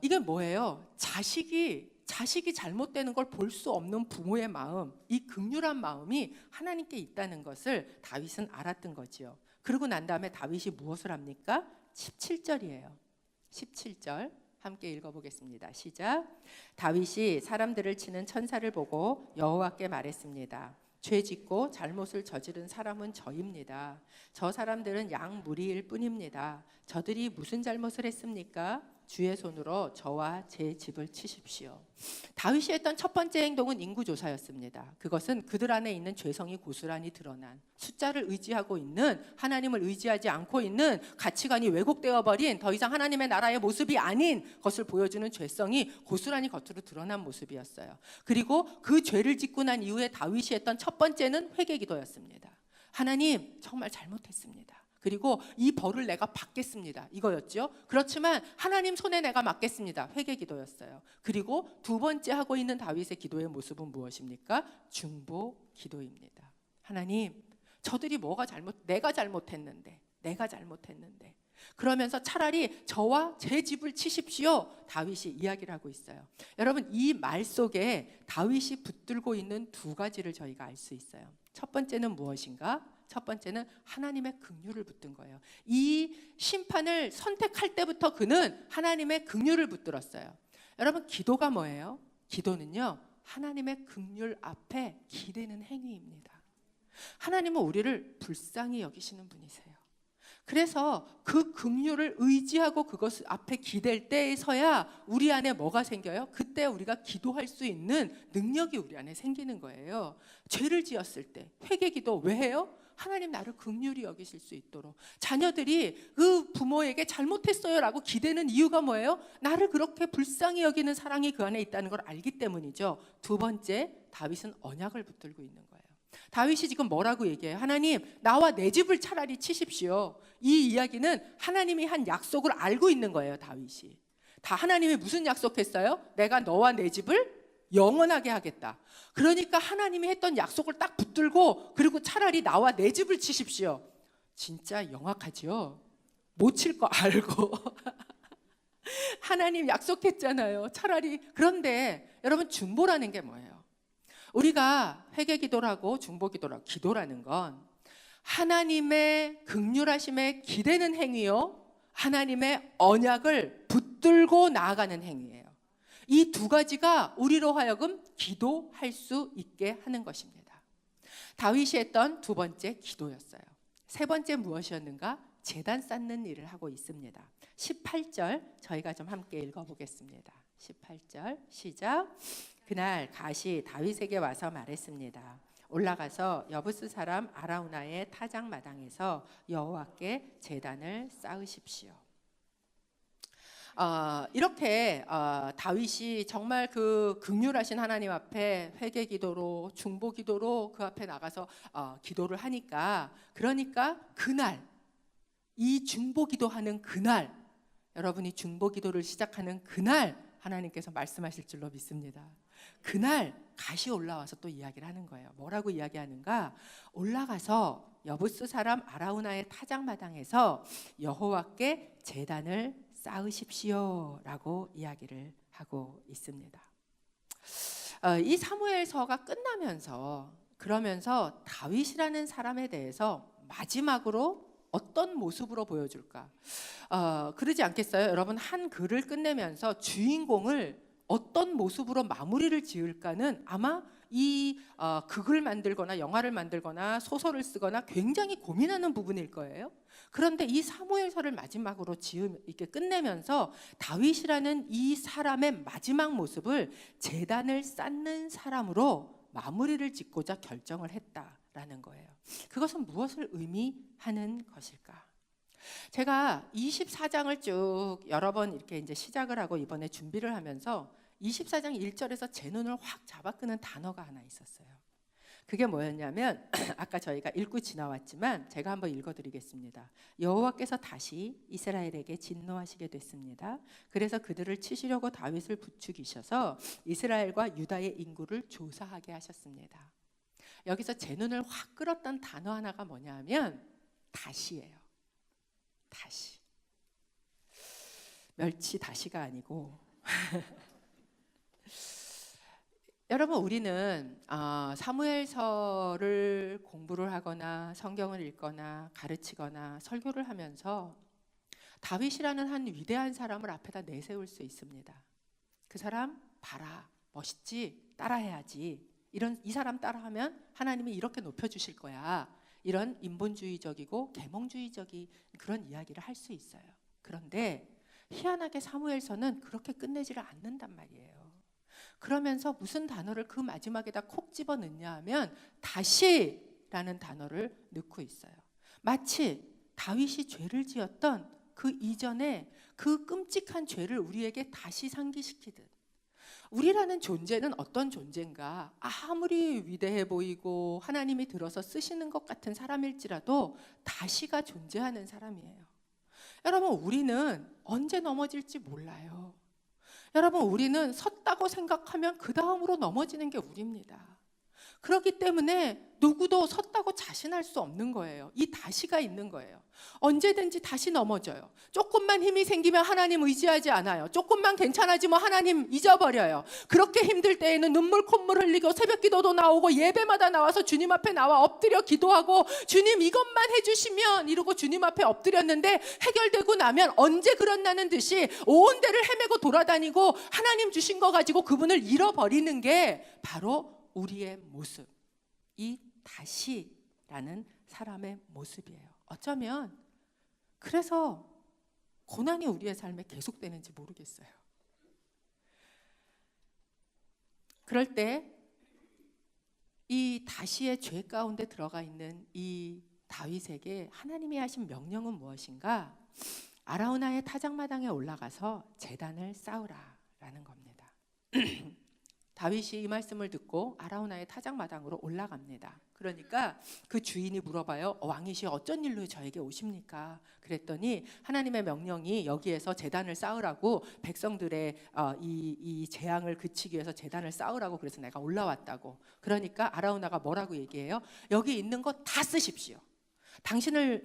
이게 뭐예요? 자식이 잘못되는 걸 볼 수 없는 부모의 마음, 이 긍휼한 마음이 하나님께 있다는 것을 다윗은 알았던 거지요. 그러고 난 다음에 다윗이 무엇을 합니까? 17절이에요. 17절 함께 읽어보겠습니다. 시작. 다윗이 사람들을 치는 천사를 보고 여호와께 말했습니다. 죄 짓고 잘못을 저지른 사람은 저입니다. 저 사람들은 양 무리일 뿐입니다. 저들이 무슨 잘못을 했습니까? 주의 손으로 저와 제 집을 치십시오. 다윗이 했던 첫 번째 행동은 인구조사였습니다. 그것은 그들 안에 있는 죄성이 고스란히 드러난, 숫자를 의지하고 있는, 하나님을 의지하지 않고 있는, 가치관이 왜곡되어 버린, 더 이상 하나님의 나라의 모습이 아닌 것을 보여주는 죄성이 고스란히 겉으로 드러난 모습이었어요. 그리고 그 죄를 짓고 난 이후에 다윗이 했던 첫 번째는 회개기도였습니다. 하나님, 정말 잘못했습니다. 그리고 이 벌을 내가 받겠습니다, 이거였죠. 그렇지만 하나님 손에 내가 맡겠습니다, 회개기도였어요. 그리고 두 번째 하고 있는 다윗의 기도의 모습은 무엇입니까? 중보 기도입니다. 하나님, 저들이 내가 잘못했는데. 그러면서 차라리 저와 제 집을 치십시오. 다윗이 이야기를 하고 있어요. 여러분, 이 말 속에 다윗이 붙들고 있는 두 가지를 저희가 알 수 있어요. 첫 번째는 무엇인가? 첫 번째는 하나님의 긍휼을 붙든 거예요. 이 심판을 선택할 때부터 그는 하나님의 긍휼을 붙들었어요. 여러분, 기도가 뭐예요? 기도는요, 하나님의 긍휼 앞에 기대는 행위입니다. 하나님은 우리를 불쌍히 여기시는 분이세요. 그래서 그 긍휼을 의지하고 그것 앞에 기댈 때에서야 우리 안에 뭐가 생겨요? 그때 우리가 기도할 수 있는 능력이 우리 안에 생기는 거예요. 죄를 지었을 때 회개기도 왜 해요? 하나님 나를 긍휼히 여기실 수 있도록. 자녀들이 그 부모에게 잘못했어요 라고 기대는 이유가 뭐예요? 나를 그렇게 불쌍히 여기는 사랑이 그 안에 있다는 걸 알기 때문이죠. 두 번째, 다윗은 언약을 붙들고 있는 거예요. 다윗이 지금 뭐라고 얘기해요? 하나님, 나와 내 집을 차라리 치십시오. 이 이야기는 하나님이 한 약속을 알고 있는 거예요. 다윗이. 하나님이 무슨 약속했어요? 내가 너와 내 집을 영원하게 하겠다. 그러니까 하나님이 했던 약속을 딱 붙들고, 그리고 차라리 나와 내 집을 치십시오. 진짜 영악하죠? 못 칠 거 알고 하나님 약속했잖아요. 차라리. 그런데 여러분, 중보라는 게 뭐예요? 우리가 회개 기도를 하고 중보 기도를 하고, 기도라는 건 하나님의 긍휼하심에 기대는 행위요, 하나님의 언약을 붙들고 나아가는 행위예요. 이 두 가지가 우리로 하여금 기도할 수 있게 하는 것입니다. 다윗이 했던 두 번째 기도였어요. 세 번째 무엇이었는가? 제단 쌓는 일을 하고 있습니다. 18절 저희가 좀 함께 읽어보겠습니다. 18절 시작. 그날 갓이 다윗에게 와서 말했습니다. 올라가서 여부스 사람 아라우나의 타작 마당에서 여호와께 제단을 쌓으십시오. 이렇게 다윗이 정말 그 긍휼하신 하나님 앞에 회개 기도로, 중보 기도로 그 앞에 나가서 기도를 하니까, 그러니까 그날, 이 중보 기도하는 그날, 여러분이 중보 기도를 시작하는 그날 하나님께서 말씀하실 줄로 믿습니다. 그날 갓이 올라와서 또 이야기를 하는 거예요. 뭐라고 이야기하는가? 올라가서 여부스 사람 아라우나의 타작마당에서 여호와께 제단을 쌓으십시오 라고 이야기를 하고 있습니다. 이 사무엘서가 끝나면서, 그러면서 다윗이라는 사람에 대해서 마지막으로 어떤 모습으로 보여줄까? 그러지 않겠어요? 여러분, 한 글을 끝내면서 주인공을 어떤 모습으로 마무리를 지을까는 아마 이 극을 만들거나 영화를 만들거나 소설을 쓰거나 굉장히 고민하는 부분일 거예요. 그런데 이 사무엘서를 마지막으로 이렇게 끝내면서 다윗이라는 이 사람의 마지막 모습을 제단을 쌓는 사람으로 마무리를 짓고자 결정을 했다라는 거예요. 그것은 무엇을 의미하는 것일까? 제가 24장을 쭉 여러 번 이렇게 이제 시작을 하고 이번에 준비를 하면서 24장 1절에서 제 눈을 확 잡아끄는 단어가 하나 있었어요. 그게 뭐였냐면 아까 저희가 읽고 지나왔지만 제가 한번 읽어드리겠습니다. 여호와께서 다시 이스라엘에게 진노하시게 됐습니다. 그래서 그들을 치시려고 다윗을 부추기셔서 이스라엘과 유다의 인구를 조사하게 하셨습니다. 여기서 제 눈을 확 끌었던 단어 하나가 뭐냐 하면 다시예요. 다시. 멸치 다시가 아니고 여러분, 우리는 사무엘서를 공부를 하거나 성경을 읽거나 가르치거나 설교를 하면서 다윗이라는 한 위대한 사람을 앞에다 내세울 수 있습니다. 그 사람 봐라, 멋있지? 따라해야지. 이 사람 따라하면 하나님이 이렇게 높여주실 거야. 이런 인본주의적이고 계몽주의적인 그런 이야기를 할 수 있어요. 그런데 희한하게 사무엘서는 그렇게 끝내지를 않는단 말이에요. 그러면서 무슨 단어를 그 마지막에다 콕 집어 넣냐 하면 다시라는 단어를 넣고 있어요. 마치 다윗이 죄를 지었던 그 이전에 그 끔찍한 죄를 우리에게 다시 상기시키듯, 우리라는 존재는 어떤 존재인가? 아무리 위대해 보이고 하나님이 들어서 쓰시는 것 같은 사람일지라도 다시가 존재하는 사람이에요. 여러분, 우리는 언제 넘어질지 몰라요. 여러분, 우리는 섰다고 생각하면 그 다음으로 넘어지는 게 우리입니다. 그렇기 때문에 누구도 섰다고 자신할 수 없는 거예요. 이 다시가 있는 거예요. 언제든지 다시 넘어져요. 조금만 힘이 생기면 하나님 의지하지 않아요. 조금만 괜찮아지면 하나님 잊어버려요. 그렇게 힘들 때에는 눈물 콧물 흘리고 새벽 기도도 나오고 예배마다 나와서 주님 앞에 나와 엎드려 기도하고 주님 이것만 해주시면 이러고 주님 앞에 엎드렸는데 해결되고 나면 언제 그런다는 듯이 온 데를 헤매고 돌아다니고 하나님 주신 거 가지고 그분을 잃어버리는 게 바로 우리의 모습, 이 다시라는 사람의 모습이에요. 어쩌면 그래서 고난이 우리의 삶에 계속되는지 모르겠어요. 그럴 때 이 다시의 죄 가운데 들어가 있는 이 다윗에게 하나님이 하신 명령은 무엇인가? 아라우나의 타작마당에 올라가서 제단을 쌓으라라는 겁니다. 다윗이 이 말씀을 듣고 아라우나의 타작마당으로 올라갑니다. 그러니까 그 주인이 물어봐요. 왕이시 어쩐 일로 저에게 오십니까? 그랬더니 하나님의 명령이 여기에서 제단을 쌓으라고 백성들의 이 재앙을 그치기 위해서 제단을 쌓으라고 그래서 내가 올라왔다고. 그러니까 아라우나가 뭐라고 얘기해요? 여기 있는 거 다 쓰십시오.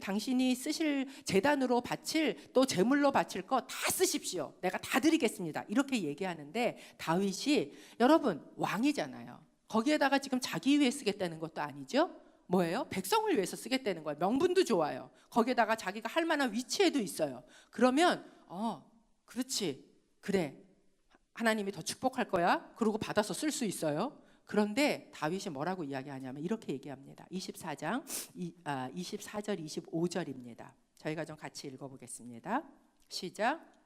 당신이 쓰실 제단으로 바칠 또 제물로 바칠 거 다 쓰십시오. 내가 다 드리겠습니다. 이렇게 얘기하는데 다윗이 여러분 왕이잖아요. 거기에다가 지금 자기 위해 쓰겠다는 것도 아니죠. 뭐예요? 백성을 위해서 쓰겠다는 거예요. 명분도 좋아요. 거기에다가 자기가 할 만한 위치에도 있어요. 그러면 그렇지 그래 하나님이 더 축복할 거야. 그러고 받아서 쓸 수 있어요. 그런데 다윗이 뭐라고 이야기하냐면 이렇게 얘기합니다. 24장 24절 25절입니다. 저희가 좀 같이 읽어보겠습니다. 시작.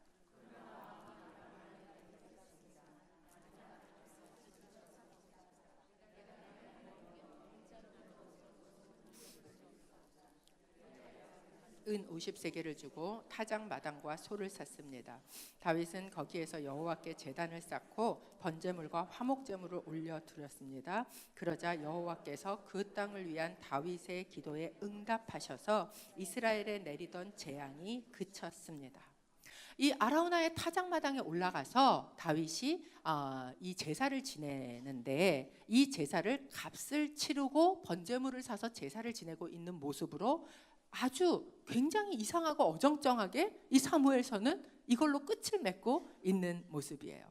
은 50세겔을 주고 타작 마당과 소를 샀습니다. 다윗은 거기에서 여호와께 제단을 쌓고 번제물과 화목제물을 올려 드렸습니다. 그러자 여호와께서 그 땅을 위한 다윗의 기도에 응답하셔서 이스라엘에 내리던 재앙이 그쳤습니다. 이 아라우나의 타작마당에 올라가서 다윗이 이 제사를 지내는데 이 제사를 값을 치르고 번제물을 사서 제사를 지내고 있는 모습으로 아주 굉장히 이상하고 어정쩡하게 이 사무엘서는 이걸로 끝을 맺고 있는 모습이에요.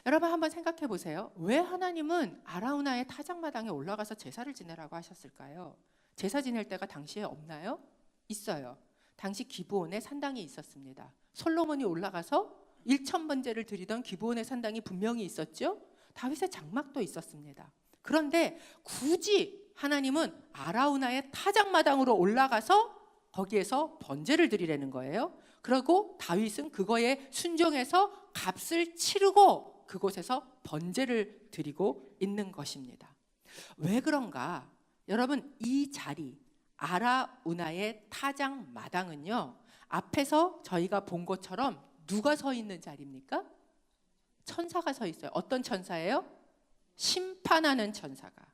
여러분 한번 생각해 보세요. 왜 하나님은 아라우나의 타작마당에 올라가서 제사를 지내라고 하셨을까요? 제사 지낼 때가 당시에 없나요? 있어요. 당시 기브온에 산당이 있었습니다. 솔로몬이 올라가서 1000번제를 드리던 기브온의 산당이 분명히 있었죠. 다윗의 장막도 있었습니다. 그런데 굳이 하나님은 아라우나의 타작마당으로 올라가서 거기에서 번제를 드리라는 거예요. 그리고 다윗은 그거에 순종해서 값을 치르고 그곳에서 번제를 드리고 있는 것입니다. 왜 그런가? 여러분 이 자리 아라우나의 타작마당은요, 앞에서 저희가 본 것처럼 누가 서 있는 자리입니까? 천사가 서 있어요. 어떤 천사예요? 심판하는 천사가.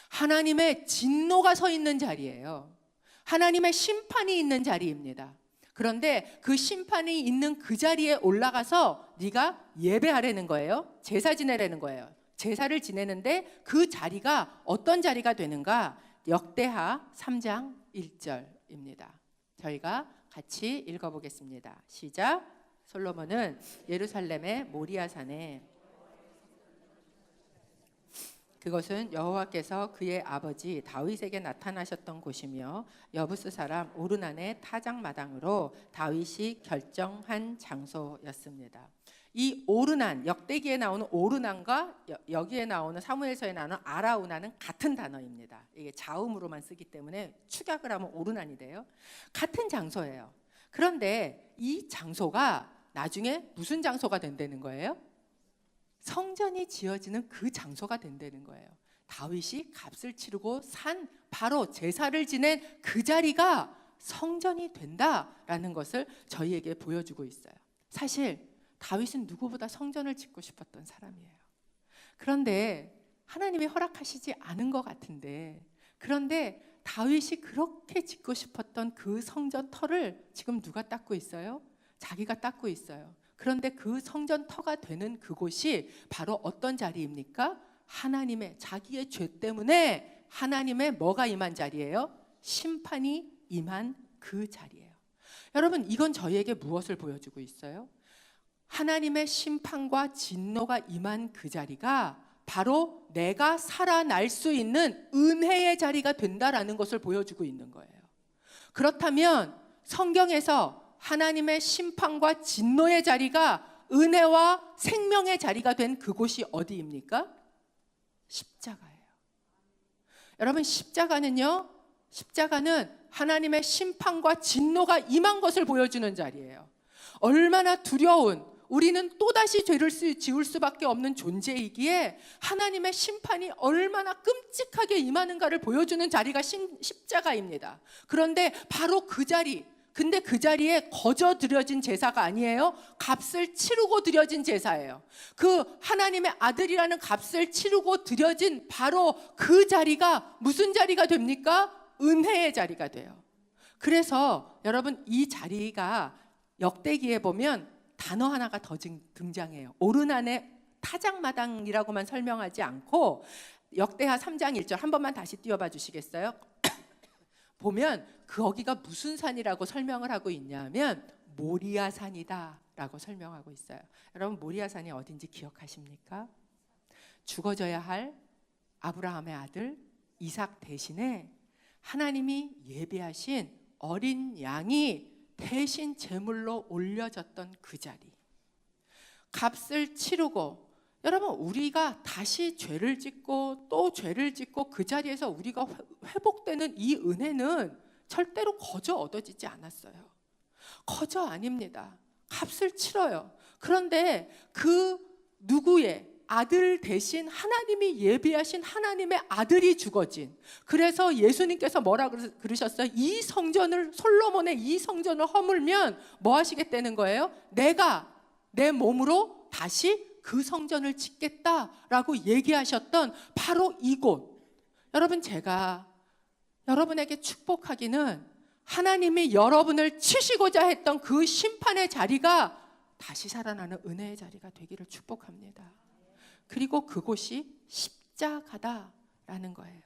하나님의 진노가 서 있는 자리예요. 하나님의 심판이 있는 자리입니다. 그런데 그 심판이 있는 그 자리에 올라가서 네가 예배하라는 거예요. 제사 지내라는 거예요. 제사를 지내는데 그 자리가 어떤 자리가 되는가? 역대하 3장 1절입니다. 저희가 같이 읽어보겠습니다. 시작. 솔로몬은 예루살렘의 모리아산에, 그것은 여호와께서 그의 아버지 다윗에게 나타나셨던 곳이며 여부스 사람 오르난의 타작마당으로 다윗이 결정한 장소였습니다. 이 오르난, 역대기에 나오는 오르난과 여기에 나오는 사무엘서에 나오는 아라우나는 같은 단어입니다. 이게 자음으로만 쓰기 때문에 축약을 하면 오르난이 돼요. 같은 장소예요. 그런데 이 장소가 나중에 무슨 장소가 된다는 거예요? 성전이 지어지는 그 장소가 된다는 거예요. 다윗이 값을 치르고 산 바로 제사를 지낸 그 자리가 성전이 된다라는 것을 저희에게 보여주고 있어요. 사실 다윗은 누구보다 성전을 짓고 싶었던 사람이에요. 그런데 하나님이 허락하시지 않은 것 같은데, 그런데 다윗이 그렇게 짓고 싶었던 그 성전 터를 지금 누가 닦고 있어요? 자기가 닦고 있어요. 그런데 그 성전 터가 되는 그곳이 바로 어떤 자리입니까? 하나님의 자기의 죄 때문에 하나님의 뭐가 임한 자리예요? 심판이 임한 그 자리예요. 여러분, 이건 저희에게 무엇을 보여주고 있어요? 하나님의 심판과 진노가 임한 그 자리가 바로 내가 살아날 수 있는 은혜의 자리가 된다라는 것을 보여주고 있는 거예요. 그렇다면 성경에서 하나님의 심판과 진노의 자리가 은혜와 생명의 자리가 된 그곳이 어디입니까? 십자가예요. 여러분, 십자가는 하나님의 심판과 진노가 임한 것을 보여주는 자리예요. 얼마나 두려운, 우리는 또다시 죄를 지을 수밖에 없는 존재이기에 하나님의 심판이 얼마나 끔찍하게 임하는가를 보여주는 자리가 십자가입니다. 그런데 바로 그 자리, 근데 그 자리에 거저 드려진 제사가 아니에요. 값을 치르고 드려진 제사예요. 그 하나님의 아들이라는 값을 치르고 드려진 바로 그 자리가 무슨 자리가 됩니까? 은혜의 자리가 돼요. 그래서 여러분, 이 자리가 역대기에 보면 단어 하나가 더 등장해요. 오르난의 타작마당이라고만 설명하지 않고 역대하 3장 1절 한 번만 다시 띄워봐 주시겠어요? 보면 거기가 무슨 산이라고 설명을 하고 있냐면 모리아산이다 라고 설명하고 있어요. 여러분, 모리아산이 어딘지 기억하십니까? 죽어져야 할 아브라함의 아들 이삭 대신에 하나님이 예비하신 어린 양이 대신 제물로 올려졌던 그 자리, 값을 치르고, 여러분, 우리가 다시 죄를 짓고 또 죄를 짓고 그 자리에서 우리가 회복되는 이 은혜는 절대로 거저 얻어지지 않았어요. 거저 아닙니다. 값을 치러요. 그런데 그 누구의 아들 대신 하나님이 예비하신 하나님의 아들이 죽어진, 그래서 예수님께서 뭐라 그러셨어요? 이 성전을, 솔로몬의 이 성전을 허물면 뭐 하시겠다는 거예요? 내가 내 몸으로 다시 그 성전을 짓겠다라고 얘기하셨던 바로 이곳. 여러분, 제가 여러분에게 축복하기는 하나님이 여러분을 치시고자 했던 그 심판의 자리가 다시 살아나는 은혜의 자리가 되기를 축복합니다. 그리고 그곳이 십자가다라는 거예요.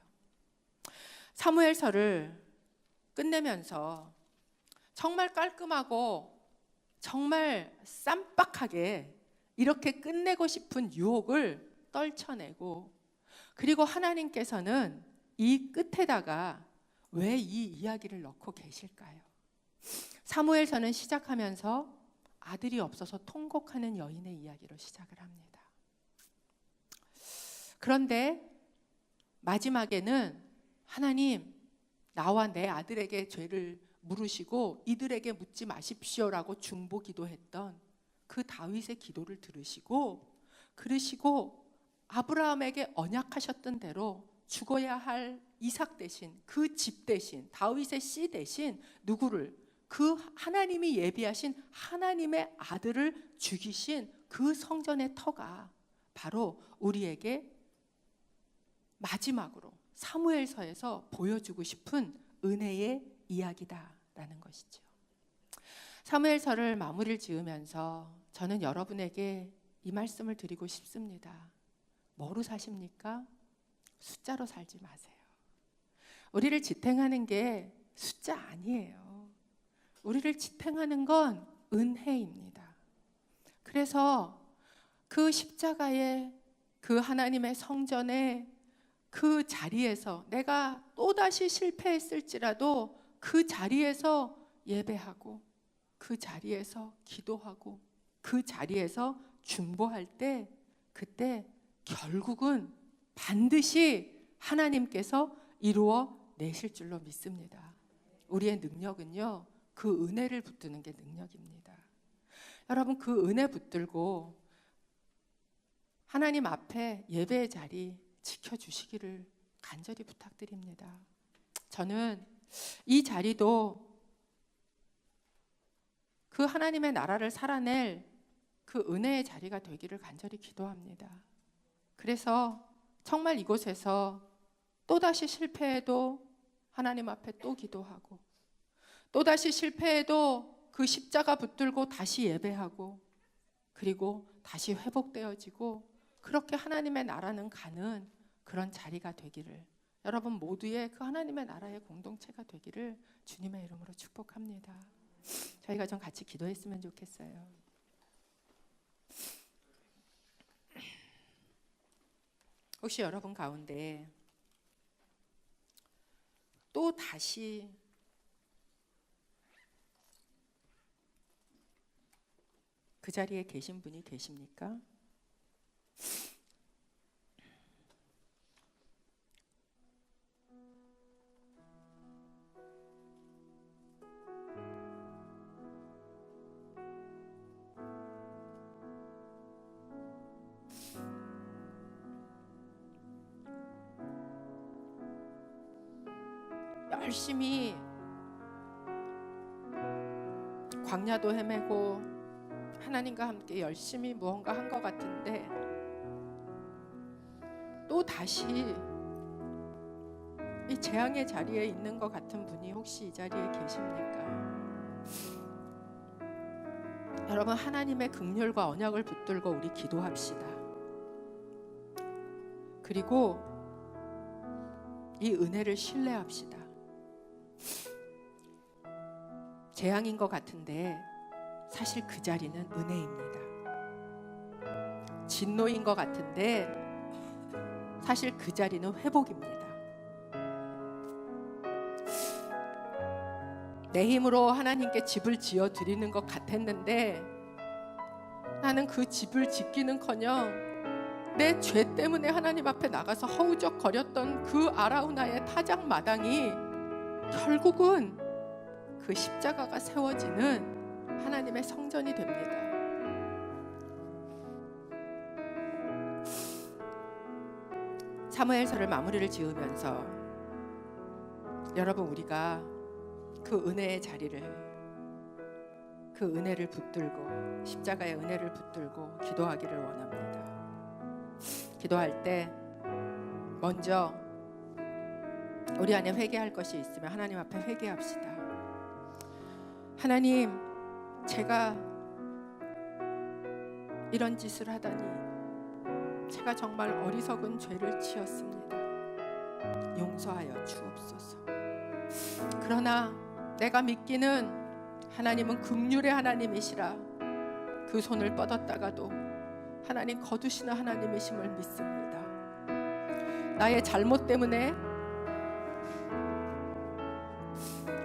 사무엘서를 끝내면서 정말 깔끔하고 정말 쌈박하게 이렇게 끝내고 싶은 유혹을 떨쳐내고, 그리고 하나님께서는 이 끝에다가 왜 이 이야기를 넣고 계실까요? 사무엘서는 시작하면서 아들이 없어서 통곡하는 여인의 이야기로 시작을 합니다. 그런데 마지막에는 하나님, 나와 내 아들에게 죄를 물으시고 이들에게 묻지 마십시오라고 중보 기도했던 그 다윗의 기도를 들으시고, 그러시고 아브라함에게 언약하셨던 대로 죽어야 할 이삭 대신, 그 집 대신, 다윗의 씨 대신 누구를, 그 하나님이 예비하신 하나님의 아들을 죽이신 그 성전의 터가 바로 우리에게 마지막으로 사무엘서에서 보여주고 싶은 은혜의 이야기다라는 것이죠. 사무엘서를 마무리를 지으면서 저는 여러분에게 이 말씀을 드리고 싶습니다. 뭐로 사십니까? 숫자로 살지 마세요. 우리를 지탱하는 게 숫자 아니에요. 우리를 지탱하는 건 은혜입니다. 그래서 그 십자가의 그 하나님의 성전의 그 자리에서 내가 또다시 실패했을지라도 그 자리에서 예배하고, 그 자리에서 기도하고, 그 자리에서 중보할 때, 그때 결국은 반드시 하나님께서 이루어 내실 줄로 믿습니다. 우리의 능력은요, 그 은혜를 붙드는 게 능력입니다. 여러분, 그 은혜 붙들고 하나님 앞에 예배의 자리 지켜주시기를 간절히 부탁드립니다. 저는 이 자리도 그 하나님의 나라를 살아낼 그 은혜의 자리가 되기를 간절히 기도합니다. 그래서 정말 이곳에서 또다시 실패해도 하나님 앞에 또 기도하고, 또다시 실패해도 그 십자가 붙들고 다시 예배하고, 그리고 다시 회복되어지고 그렇게 하나님의 나라는 가는 그런 자리가 되기를, 여러분 모두의 그 하나님의 나라의 공동체가 되기를 주님의 이름으로 축복합니다. 저희가 좀 같이 기도했으면 좋겠어요. 혹시 여러분 가운데 또 다시 그 자리에 계신 분이 계십니까? 열심히 광야도 헤매고 하나님과 함께 열심히 무언가 한 것 같은데 또 다시 이 재앙의 자리에 있는 것 같은 분이 혹시 이 자리에 계십니까? 여러분, 하나님의 긍휼과 언약을 붙들고 우리 기도합시다. 그리고 이 은혜를 신뢰합시다. 재앙인 것 같은데 사실 그 자리는 은혜입니다. 진노인 것 같은데 사실 그 자리는 회복입니다. 내 힘으로 하나님께 집을 지어 드리는 것 같았는데 나는 그 집을 짓기는커녕 내 죄 때문에 하나님 앞에 나가서 허우적거렸던 그 아라우나의 타작 마당이 결국은 그 십자가가 세워지는 하나님의 성전이 됩니다. 사무엘서를 마무리를 지으면서 여러분, 우리가 그 은혜의 자리를, 그 은혜를 붙들고 십자가의 은혜를 붙들고 기도하기를 원합니다. 기도할 때 먼저 우리 안에 회개할 것이 있으면 하나님 앞에 회개합시다. 하나님, 제가 이런 짓을 하다니 제가 정말 어리석은 죄를 지었습니다. 용서하여 주옵소서. 그러나 내가 믿기는 하나님은 긍휼의 하나님이시라 그 손을 뻗었다가도 하나님 거두시는 하나님이심을 믿습니다. 나의 잘못 때문에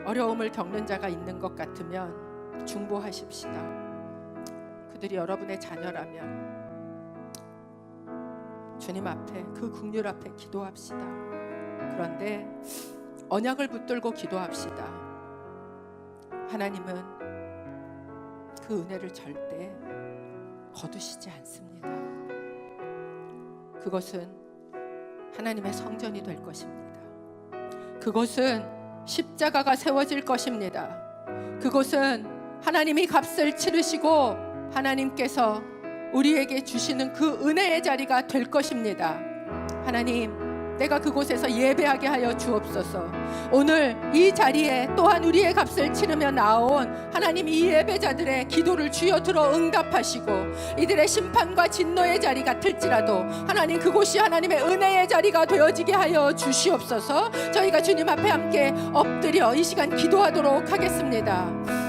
어려움을 겪는 자가 있는 것 같으면 중보하십시다. 그들이 여러분의 자녀라면 주님 앞에, 그 긍휼 앞에 기도합시다. 그런데 언약을 붙들고 기도합시다. 하나님은 그 은혜를 절대 거두시지 않습니다. 그것은 하나님의 성전이 될 것입니다. 그것은 십자가가 세워질 것입니다. 그것은 하나님이 값을 치르시고 하나님께서 우리에게 주시는 그 은혜의 자리가 될 것입니다. 하나님, 내가 그곳에서 예배하게 하여 주옵소서. 오늘 이 자리에 또한 우리의 값을 치르며 나온 하나님, 이 예배자들의 기도를 주여 들어 응답하시고 이들의 심판과 진노의 자리 같을지라도 하나님, 그곳이 하나님의 은혜의 자리가 되어지게 하여 주시옵소서. 저희가 주님 앞에 함께 엎드려 이 시간 기도하도록 하겠습니다.